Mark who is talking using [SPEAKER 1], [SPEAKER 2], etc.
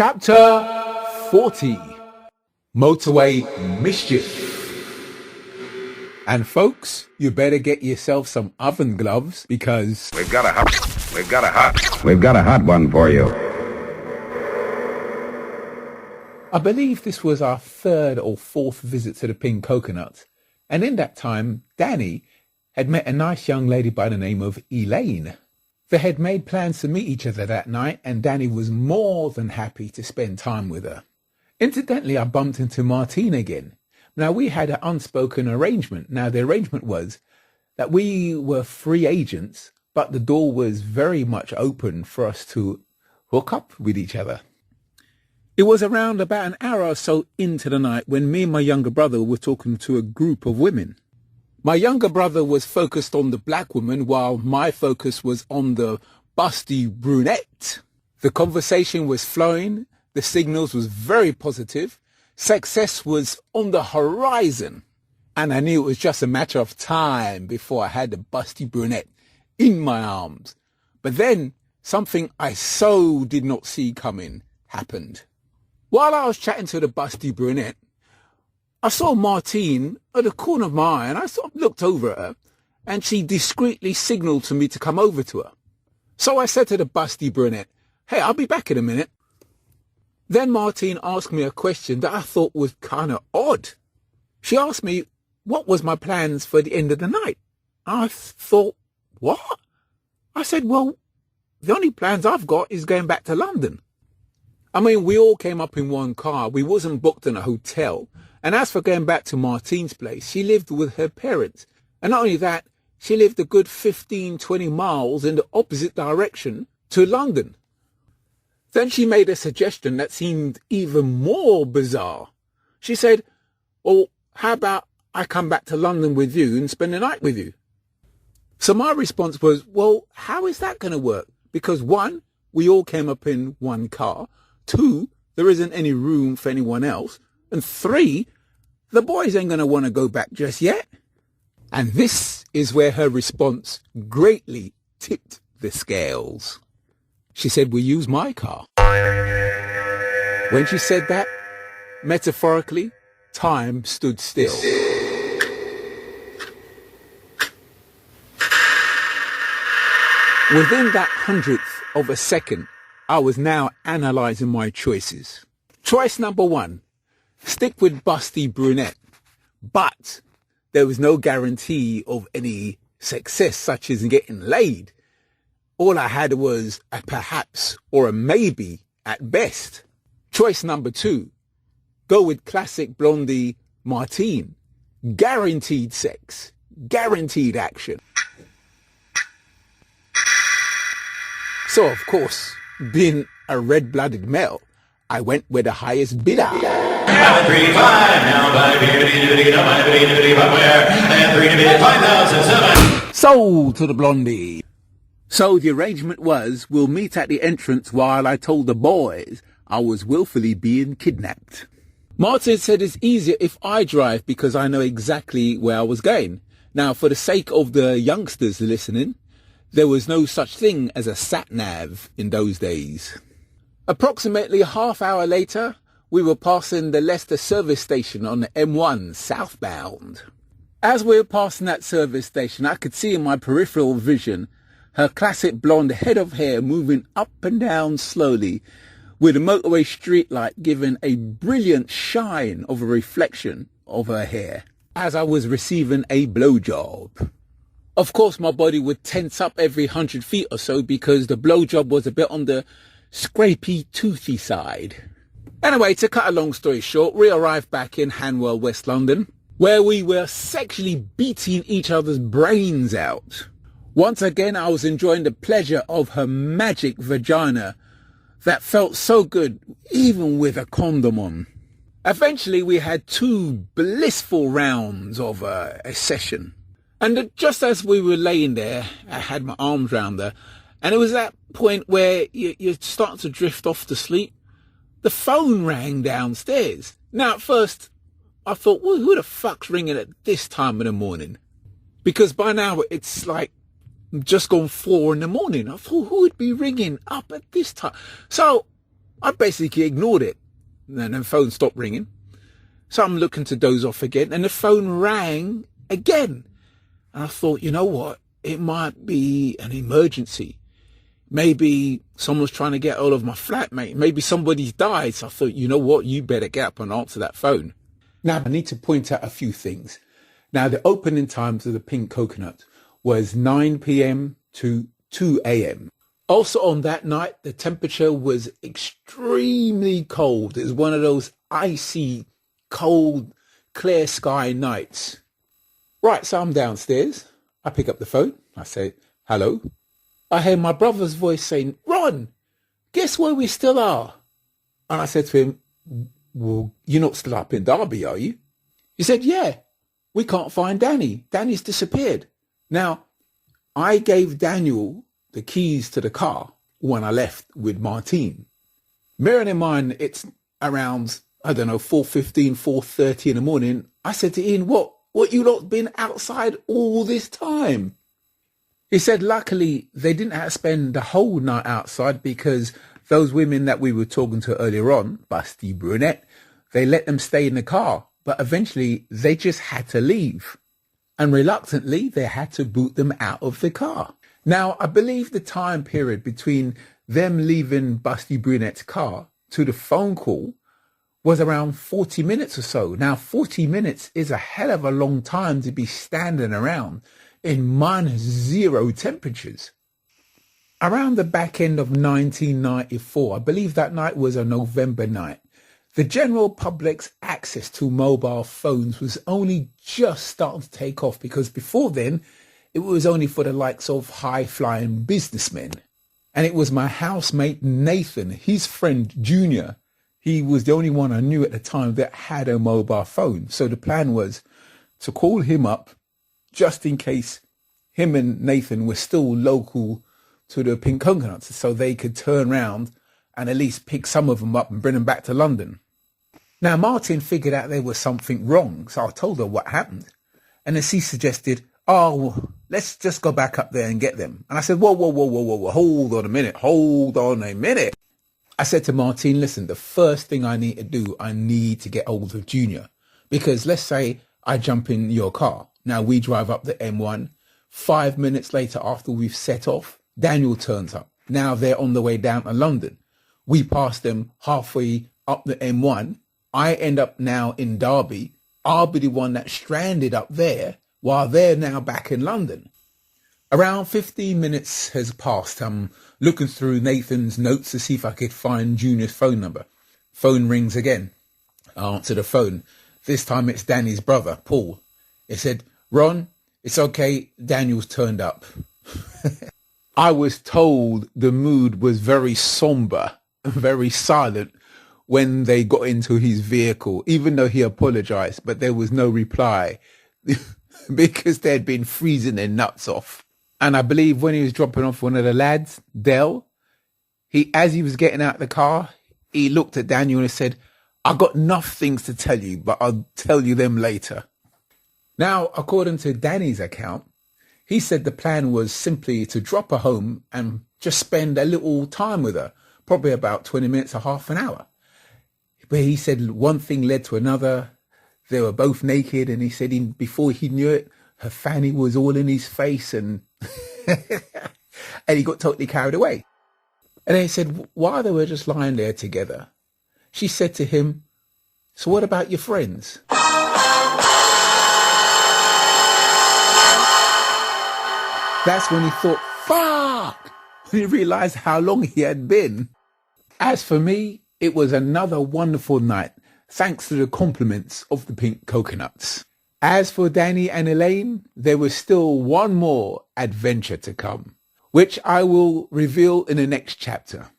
[SPEAKER 1] Chapter 40, Motorway Mischief. And folks, you better get yourself some oven gloves because
[SPEAKER 2] We've got a hot one for you.
[SPEAKER 1] I believe this was our third or fourth visit to the Pink Coconut. And in that time, Danny had met a nice young lady by the name of Elaine. They had made plans to meet each other that night, and Danny was more than happy to spend time with her. Incidentally, I bumped into Martine again. Now, we had an unspoken arrangement. Now, the arrangement was that we were free agents, but the door was very much open for us to hook up with each other. It was around about an hour or so into the night when me and my younger brother were talking to a group of women. My younger brother was focused on the black woman while my focus was on the busty brunette. The conversation was flowing. The signals was very positive. Success was on the horizon. And I knew it was just a matter of time before I had the busty brunette in my arms. But then something I so did not see coming happened. While I was chatting to the busty brunette, I saw Martine at the corner of my eye, and I sort of looked over at her, and she discreetly signalled to me to come over to her. So I said to the busty brunette, "Hey, I'll be back in a minute." Then Martine asked me a question that I thought was kind of odd. She asked me what was my plans for the end of the night. I thought, what? I said, well, the only plans I've got is going back to London. I mean, we all came up in one car. We wasn't booked in a hotel. And as for going back to Martine's place, she lived with her parents. And not only that, she lived a good 15-20 miles in the opposite direction to London. Then she made a suggestion that seemed even more bizarre. She said, well, how about I come back to London with you and spend the night with you? So my response was, well, how is that going to work? Because one, we all came up in one car. Two, there isn't any room for anyone else. And three, the boys ain't going to want to go back just yet. And this is where her response greatly tipped the scales. She said, we'll use my car. When she said that, metaphorically, time stood still. Within that hundredth of a second, I was now analysing my choices. Choice number one. Stick with busty brunette, but there was no guarantee of any success such as getting laid. All I had was a perhaps or a maybe at best. Choice number two, go with classic blondie Martine. Guaranteed sex, guaranteed action. So of course, being a red-blooded male, I went with the highest bidder. Sold to the blondie. So the arrangement was, we'll meet at the entrance while I told the boys I was willfully being kidnapped. Martin said it's easier if I drive because I know exactly where I was going. Now, for the sake of the youngsters listening, there was no such thing as a sat-nav in those days. Approximately a half hour later, we were passing the Leicester service station on the M1 southbound. As we were passing that service station, I could see in my peripheral vision her classic blonde head of hair moving up and down slowly, with a motorway streetlight giving a brilliant shine of a reflection of her hair as I was receiving a blowjob. Of course, my body would tense up every 100 feet or so because the blowjob was a bit on the scrapey, toothy side. Anyway, to cut a long story short, we arrived back in Hanwell, West London, where we were sexually beating each other's brains out. Once again, I was enjoying the pleasure of her magic vagina that felt so good, even with a condom on. Eventually, we had 2 blissful rounds of a session. And just as we were laying there, I had my arms round her, and it was that point where you start to drift off to sleep. The phone rang downstairs. Now, at first, I thought, well, who the fuck's ringing at this time of the morning? Because by now, it's like just gone 4 in the morning. I thought, who would be ringing up at this time? So I basically ignored it. And then the phone stopped ringing. So I'm looking to doze off again, and the phone rang again. And I thought, you know what? It might be an emergency. Maybe someone's trying to get hold of my flatmate. Maybe somebody's died. So I thought, you know what? You better get up and answer that phone. Now, I need to point out a few things. Now, the opening times of the Pink Coconut was 9 p.m. to 2 a.m. Also on that night, the temperature was extremely cold. It was one of those icy, cold, clear sky nights. Right, so I'm downstairs. I pick up the phone. I say, hello. I hear my brother's voice saying, Ron, guess where we still are? And I said to him, well, you're not still up in Derby, are you? He said, yeah, we can't find Danny. Danny's disappeared. Now, I gave Daniel the keys to the car when I left with Martine. Bearing in mind, it's around, 4:15, 4:30 in the morning. I said to Ian, what you lot been outside all this time? He said, luckily, they didn't have to spend the whole night outside because those women that we were talking to earlier on, Busty Brunette, they let them stay in the car. But eventually, they just had to leave. And reluctantly, they had to boot them out of the car. Now, I believe the time period between them leaving Busty Brunette's car to the phone call was around 40 minutes or so. Now, 40 minutes is a hell of a long time to be standing around in -0 temperatures. Around the back end of 1994, I believe that night was a November night, the general public's access to mobile phones was only just starting to take off, because before then, it was only for the likes of high-flying businessmen. And it was my housemate Nathan, his friend Junior. He was the only one I knew at the time that had a mobile phone. So the plan was to call him up just in case him and Nathan were still local to the Pink Coconuts, so they could turn around and at least pick some of them up and bring them back to London. Now, Martin figured out there was something wrong, so I told her what happened. And then she suggested, oh, let's just go back up there and get them. And I said, whoa, hold on a minute. I said to Martin, listen, the first thing I need to do, I need to get hold of Junior. Because let's say I jump in your car. Now we drive up the M1. 5 minutes later, after we've set off, Daniel turns up. Now they're on the way down to London. We pass them halfway up the M1. I end up now in Derby. I'll be the one that's stranded up there while they're now back in London. Around 15 minutes has passed. I'm looking through Nathan's notes to see if I could find Junior's phone number. Phone rings again. I answer the phone. This time it's Danny's brother, Paul. It said, Ron, it's okay, Daniel's turned up. I was told the mood was very somber, very silent when they got into his vehicle, even though he apologized, but there was no reply because they'd been freezing their nuts off. And I believe when he was dropping off one of the lads, Dell, as he was getting out of the car, he looked at Daniel and said, I got enough things to tell you, but I'll tell you them later. Now, according to Danny's account, he said the plan was simply to drop her home and just spend a little time with her, probably about 20 minutes or half an hour. But he said one thing led to another. They were both naked, and he said before he knew it, her fanny was all in his face, and and he got totally carried away. And then he said, while they were just lying there together, she said to him, so what about your friends? That's when he thought, fuck, when he realized how long he had been. As for me, it was another wonderful night, thanks to the compliments of the Pink Coconuts. As for Danny and Elaine, there was still one more adventure to come, which I will reveal in the next chapter.